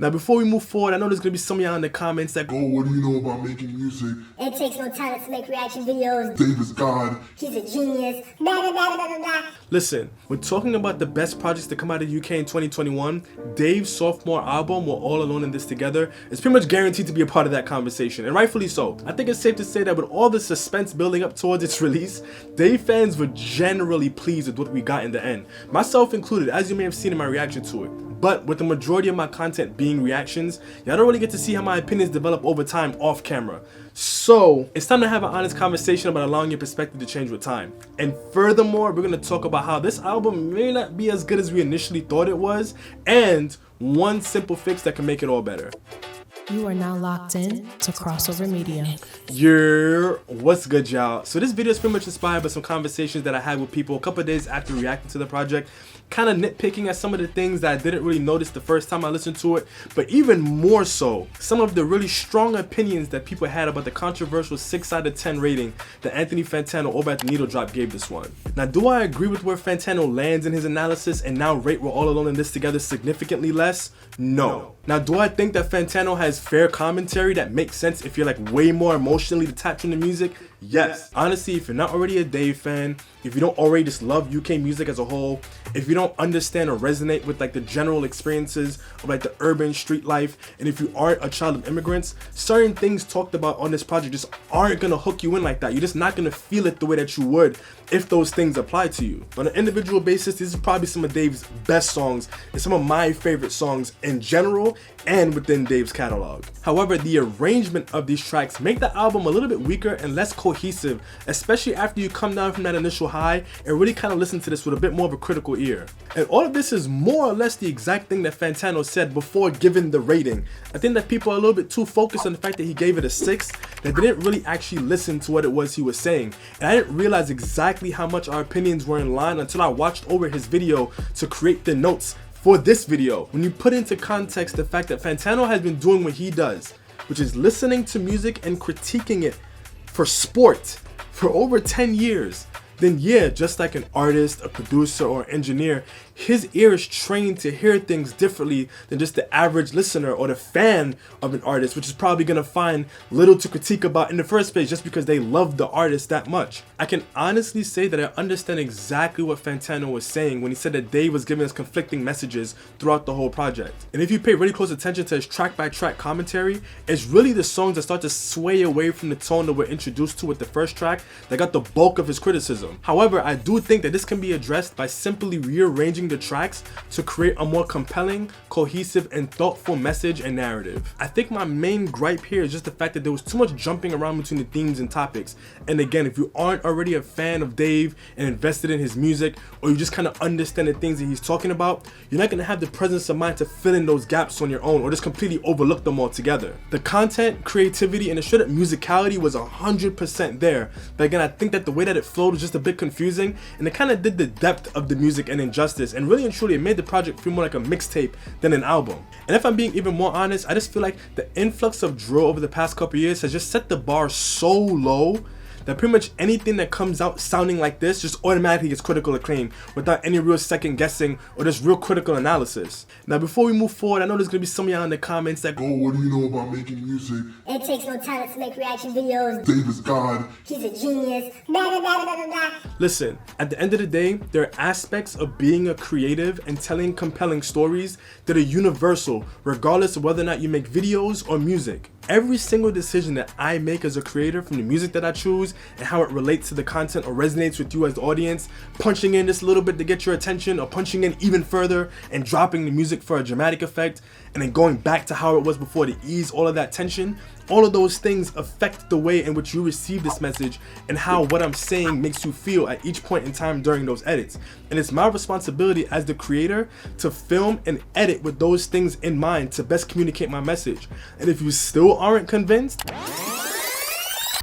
Now before we move forward, I know there's gonna be some of y'all in the comments that go, "Oh, what do you know about making music? It takes no talent to make reaction videos. Dave is God. He's a genius. Blah, blah, blah, blah, blah, blah." Listen, when talking about the best projects to come out of the UK in 2021, Dave's sophomore album, We're All Alone in This Together, is pretty much guaranteed to be a part of that conversation, and rightfully so. I think it's safe to say that with all the suspense building up towards its release, Dave fans were generally pleased with what we got in the end, myself included, as you may have seen in my reaction to it. But with the majority of my content being reactions, y'all don't really get to see how my opinions develop over time off camera. So it's time to have an honest conversation about allowing your perspective to change with time. And furthermore, we're going to talk about how this album may not be as good as we initially thought it was, and one simple fix that can make it all better. You are now locked in to Crossover Media. What's good, y'all? So this video is pretty much inspired by some conversations that I had with people a couple of days after reacting to the project, kind of nitpicking at some of the things that I didn't really notice the first time I listened to it, but even more so, some of the really strong opinions that people had about the controversial 6 out of 10 rating that Anthony Fantano over at the Needle Drop gave this one. Now, do I agree with where Fantano lands in his analysis and now rate We're All Alone in This Together significantly less? No. Now, do I think that Fantano has fair commentary that makes sense if you're like way more emotionally detached from the music? Yes. Honestly, if you're not already a Dave fan, if you don't already just love UK music as a whole, if you don't understand or resonate with like the general experiences of like the urban street life, and if you aren't a child of immigrants, certain things talked about on this project just aren't gonna hook you in like that. You're just not gonna feel it the way that you would if those things apply to you. On an individual basis, this is probably some of Dave's best songs and some of my favorite songs in general and within Dave's catalog. However, the arrangement of these tracks make the album a little bit weaker and less cohesive, especially after you come down from that initial high and really kind of listen to this with a bit more of a critical ear. And all of this is more or less the exact thing that Fantano said before giving the rating. I think that people are a little bit too focused on the fact that he gave it a 6, that they didn't really actually listen to what it was he was saying. And I didn't realize exactly how much our opinions were in line until I watched over his video to create the notes for this video. When you put into context the fact that Fantano has been doing what he does, which is listening to music and critiquing it for sport for over 10 years, then yeah, just like an artist, a producer, or engineer, his ear is trained to hear things differently than just the average listener or the fan of an artist, which is probably gonna find little to critique about in the first place just because they love the artist that much. I can honestly say that I understand exactly what Fantano was saying when he said that Dave was giving us conflicting messages throughout the whole project. And if you pay really close attention to his track-by-track commentary, it's really the songs that start to sway away from the tone that we're introduced to with the first track that got the bulk of his criticism. However, I do think that this can be addressed by simply rearranging the tracks to create a more compelling, cohesive, and thoughtful message and narrative. I think my main gripe here is just the fact that there was too much jumping around between the themes and topics. And again, if you aren't already a fan of Dave and invested in his music, or you just kind of understand the things that he's talking about, you're not going to have the presence of mind to fill in those gaps on your own or just completely overlook them altogether. The content, creativity, and the shred up musicality was 100% there, but again, I think that the way that it flowed was just a bit confusing, and it kind of did the depth of the music an injustice, and really and truly it made the project feel more like a mixtape than an album. And if I'm being even more honest, I just feel like the influx of drill over the past couple years has just set the bar so low that pretty much anything that comes out sounding like this just automatically gets critical acclaim without any real second guessing or just real critical analysis. Now before we move forward, I know there's gonna be some of y'all in the comments that go, "Oh, what do you know about making music? It takes no talent to make reaction videos. Dave is God. He's a genius. Blah, blah, blah, blah, blah, blah." Listen, at the end of the day, there are aspects of being a creative and telling compelling stories that are universal, regardless of whether or not you make videos or music. Every single decision that I make as a creator, from the music that I choose and how it relates to the content or resonates with you as the audience, punching in just a little bit to get your attention or punching in even further and dropping the music for a dramatic effect, and then going back to how it was before to ease all of that tension, all of those things affect the way in which you receive this message and how what I'm saying makes you feel at each point in time during those edits. And it's my responsibility as the creator to film and edit with those things in mind to best communicate my message. And if you still aren't convinced,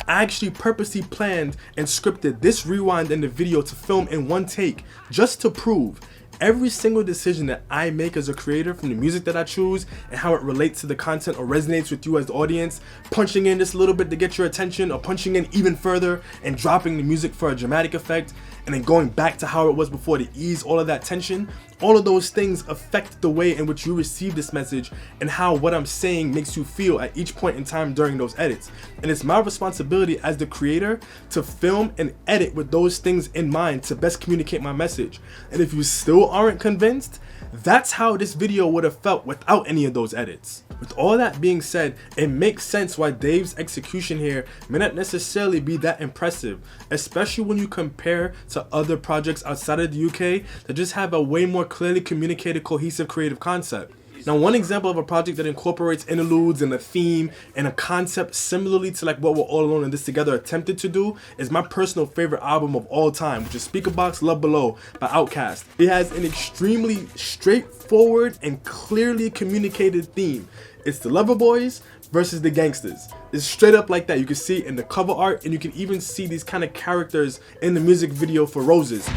I actually purposely planned and scripted this rewind in the video to film in one take just to prove every single decision that I make as a creator, from the music that I choose and how it relates to the content or resonates with you as the audience, punching in just a little bit to get your attention or punching in even further and dropping the music for a dramatic effect, and then going back to how it was before to ease all of that tension, All of those things affect the way in which you receive this message and how what I'm saying makes you feel at each point in time during those edits. And it's my responsibility as the creator to film and edit with those things in mind to best communicate my message. And if you still aren't convinced, that's how this video would have felt without any of those edits. With all that being said, it makes sense why Dave's execution here may not necessarily be that impressive, especially when you compare to other projects outside of the UK that just have a way more clearly communicated, cohesive creative concept. Now, one example of a project that incorporates interludes and a theme and a concept similarly to like what We're All Alone in This Together attempted to do is my personal favorite album of all time, which is Speakerboxxx Love Below by Outkast. It has an extremely straightforward and clearly communicated theme. It's the lover boys versus the gangsters. It's straight up like that. You can see it in the cover art, and you can even see these kind of characters in the music video for Roses.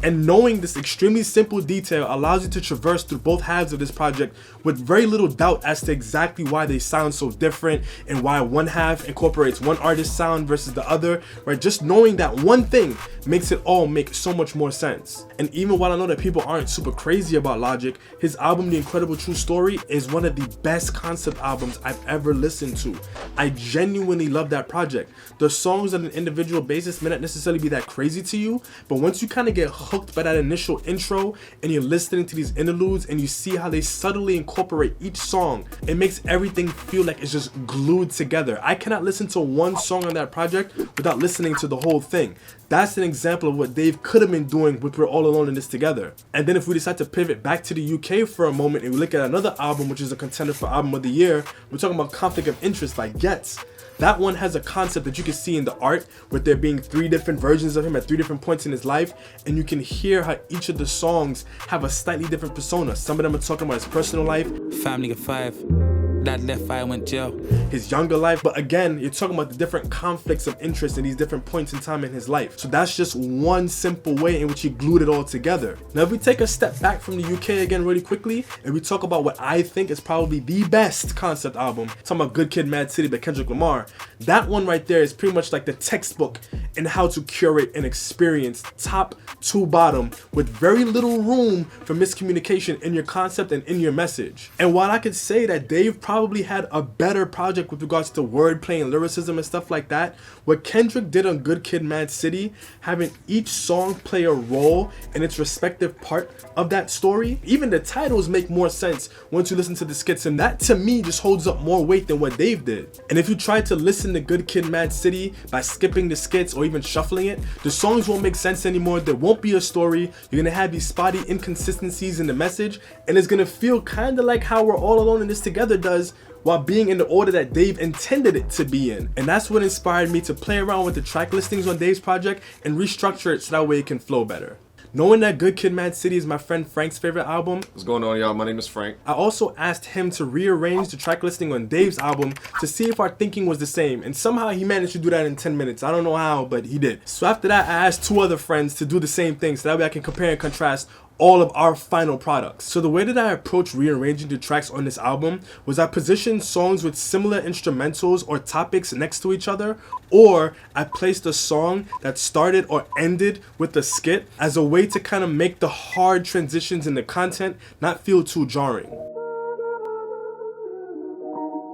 And knowing this extremely simple detail allows you to traverse through both halves of this project with very little doubt as to exactly why they sound so different and why one half incorporates one artist's sound versus the other, right? Just knowing that one thing makes it all make so much more sense. And even while I know that people aren't super crazy about Logic, his album The Incredible True Story is one of the best concept albums I've ever listened to. I genuinely love that project. The songs on an individual basis may not necessarily be that crazy to you, but once you kind of get hooked by that initial intro and you're listening to these interludes and you see how they subtly incorporate each song, it makes everything feel like it's just glued together. I cannot listen to one song on that project without listening to the whole thing. That's an example of what Dave could have been doing with We're All Alone in This Together. And then if we decide to pivot back to the UK for a moment and we look at another album which is a contender for Album of the Year, we're talking about Conflict of Interest by Getz. That one has a concept that you can see in the art with there being 3 different versions of him at 3 different points in his life, and you can hear how each of the songs have a slightly different persona. Some of them are talking about his personal life, family of 5, dad left, fire, went jail, his younger life, but again, you're talking about the different conflicts of interest in these different points in time in his life. So that's just one simple way in which he glued it all together. Now, if we take a step back from the UK again really quickly, and we talk about what I think is probably the best concept album, talking about Good Kid, Mad City by Kendrick Lamar, that one right there is pretty much like the textbook in how to curate an experience top to bottom with very little room for miscommunication in your concept and in your message. And while I could say that Dave probably had a better project with regards to wordplay and lyricism and stuff like that, what Kendrick did on Good Kid, Mad City, having each song play a role in its respective part of that story, even the titles make more sense once you listen to the skits, and that to me just holds up more weight than what Dave did. And if you try to listen to Good Kid, Mad City by skipping the skits or even shuffling it, the songs won't make sense anymore. There won't be a story. You're gonna have these spotty inconsistencies in the message, and it's gonna feel kind of like how We're All Alone in This Together does, while being in the order that Dave intended it to be in. And that's what inspired me to play around with the track listings on Dave's project and restructure it so that way it can flow better. Knowing that Good Kid, Mad City is my friend Frank's favorite album, What's going on, y'all? My name is Frank. I also asked him to rearrange the track listing on Dave's album to see if our thinking was the same, and somehow he managed to do that in 10 minutes. I don't know how, but he did. So after that, I asked 2 other friends to do the same thing so that way I can compare and contrast all of our final products. So the way that I approached rearranging the tracks on this album was I positioned songs with similar instrumentals or topics next to each other, or I placed a song that started or ended with a skit as a way to kind of make the hard transitions in the content not feel too jarring.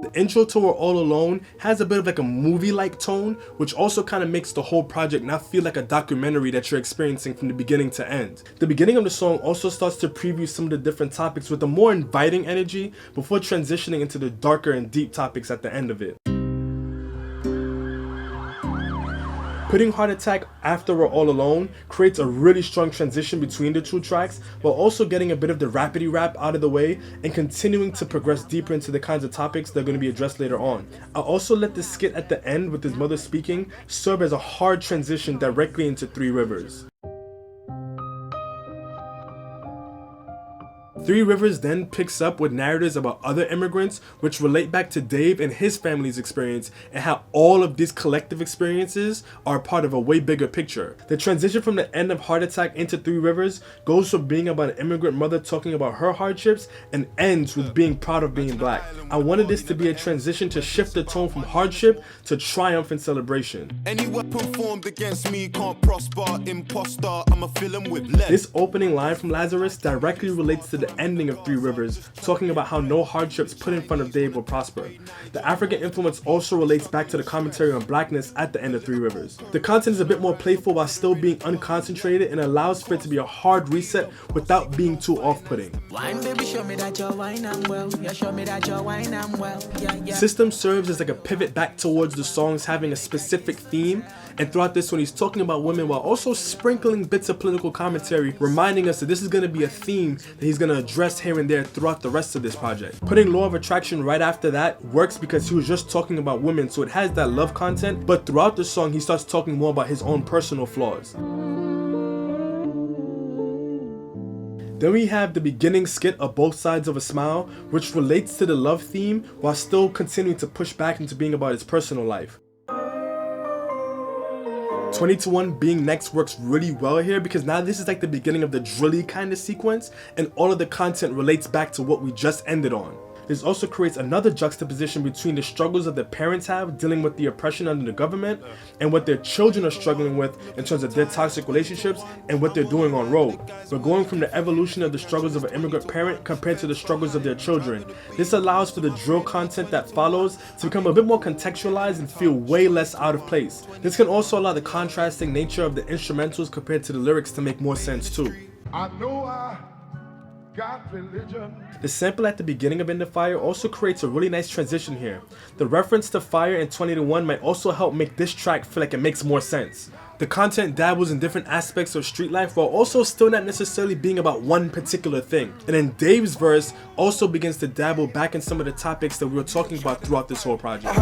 The intro to We're All Alone has a bit of like a movie-like tone, which also kind of makes the whole project not feel like a documentary that you're experiencing from the beginning to end. The beginning of the song also starts to preview some of the different topics with a more inviting energy before transitioning into the darker and deep topics at the end of it. Putting Heart Attack after We're All Alone creates a really strong transition between the 2 tracks, while also getting a bit of the rapidy rap out of the way and continuing to progress deeper into the kinds of topics that are going to be addressed later on. I also let the skit at the end with his mother speaking serve as a hard transition directly into 3 Rivers. Three Rivers then picks up with narratives about other immigrants which relate back to Dave and his family's experience, and how all of these collective experiences are part of a way bigger picture. The transition from the end of Heart Attack into Three Rivers goes from being about an immigrant mother talking about her hardships and ends with being proud of being black. I wanted this to be a transition to shift the tone from hardship to triumph and celebration. Any weapon formed against me can't prosper. Imposter, I'ma fill him with lead. This opening line from Lazarus directly relates to the ending of Three Rivers, talking about how no hardships put in front of Dave will prosper. The African influence also relates back to the commentary on blackness at the end of Three Rivers. The content is a bit more playful while still being unconcentrated, and allows for it to be a hard reset without being too off-putting. System serves as like a pivot back towards the songs having a specific theme, and throughout this one he's talking about women while also sprinkling bits of political commentary, reminding us that this is going to be a theme that he's going to address here and there throughout the rest of this project. Putting Law of Attraction right after that works because he was just talking about women, so it has that love content, but throughout the song he starts talking more about his own personal flaws. Then we have the beginning skit of Both Sides of a Smile, which relates to the love theme while still continuing to push back into being about his personal life. 20 to 1 being next works really well here because now this is like the beginning of the drilly kind of sequence, and all of the content relates back to what we just ended on. This also creates another juxtaposition between the struggles that the parents have dealing with the oppression under the government and what their children are struggling with in terms of their toxic relationships and what they're doing on road. We're going from the evolution of the struggles of an immigrant parent compared to the struggles of their children. This allows for the drill content that follows to become a bit more contextualized and feel way less out of place. This can also allow the contrasting nature of the instrumentals compared to the lyrics to make more sense too. I know I got religion. The sample at the beginning of In the Fire also creates a really nice transition here. The reference to fire in 20 to 1 might also help make this track feel like it makes more sense. The content dabbles in different aspects of street life while also still not necessarily being about one particular thing. And then Dave's verse also begins to dabble back in some of the topics that we were talking about throughout this whole project.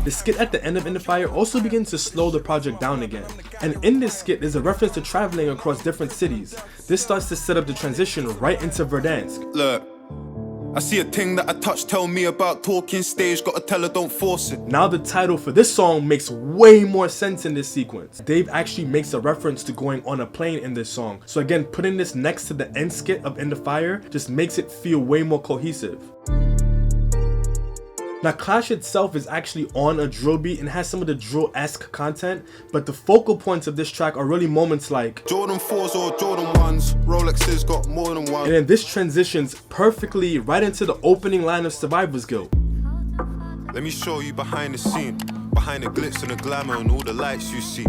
The skit at the end of In the Fire also begins to slow the project down again. And in this skit there's a reference to traveling across different cities. This starts to set up the transition right into Verdansk. Look, I see a thing that I touch, tell me about talking stage, gotta tell her don't force it. Now the title for this song makes way more sense in this sequence. Dave actually makes a reference to going on a plane in this song. So again, putting this next to the end skit of In the Fire just makes it feel way more cohesive. Now Clash itself is actually on a drill beat and has some of the drill-esque content, but the focal points of this track are really moments like Jordan 4s or Jordan 1s, Rolexes got more than one. And then this transitions perfectly right into the opening line of Survivor's Guilt. Let me show you behind the scene, behind the glitz and the glamour and all the lights you see.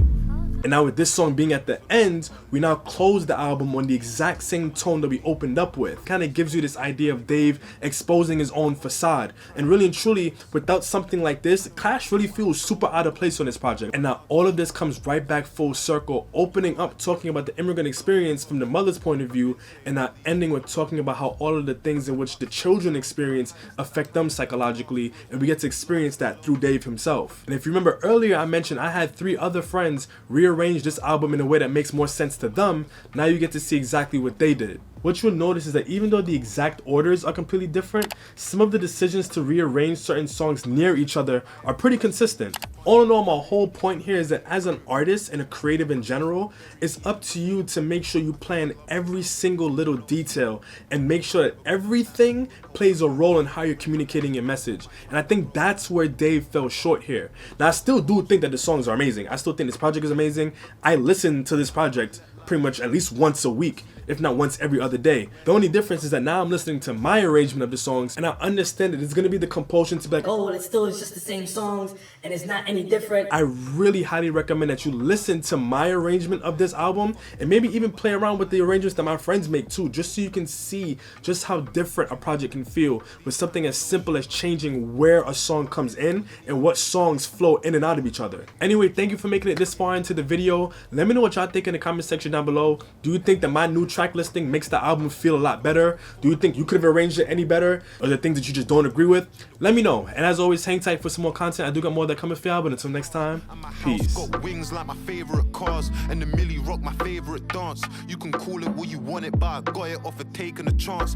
And now with this song being at the end, we now close the album on the exact same tone that we opened up with. Kind of gives you this idea of Dave exposing his own facade. And really and truly, without something like this, Clash really feels super out of place on this project. And now all of this comes right back full circle, opening up talking about the immigrant experience from the mother's point of view, and now ending with talking about how all of the things in which the children experience affect them psychologically, and we get to experience that through Dave himself. And if you remember earlier, I mentioned I had 3 other friends rearrange this album in a way that makes more sense to them. Now you get to see exactly what they did. What you'll notice is that even though the exact orders are completely different, some of the decisions to rearrange certain songs near each other are pretty consistent. All in all, my whole point here is that as an artist and a creative in general, it's up to you to make sure you plan every single little detail and make sure that everything plays a role in how you're communicating your message. And I think that's where Dave fell short here. Now I still do think that the songs are amazing. I still think this project is amazing. I listen to this project pretty much at least once a week, if not once every other day. The only difference is that now I'm listening to my arrangement of the songs, and I understand that it's going to be the compulsion to be like, oh, well, it's just the same songs and it's not any different. I really highly recommend that you listen to my arrangement of this album and maybe even play around with the arrangements that my friends make too, just so you can see just how different a project can feel with something as simple as changing where a song comes in and what songs flow in and out of each other. Anyway, thank you for making it this far into the video. Let me know what y'all think in the comment section down below. Do you think that my new track listing makes the album feel a lot better? Do you think you could have arranged it any better? Or are there things that you just don't agree with? Let me know. And as always, hang tight for some more content. I do got more that coming for y'all, but until next time, peace. Got wings like my favorite cars, and the Millie Rock my favorite dance. You can call it what you want it, but I got it off of taking a chance.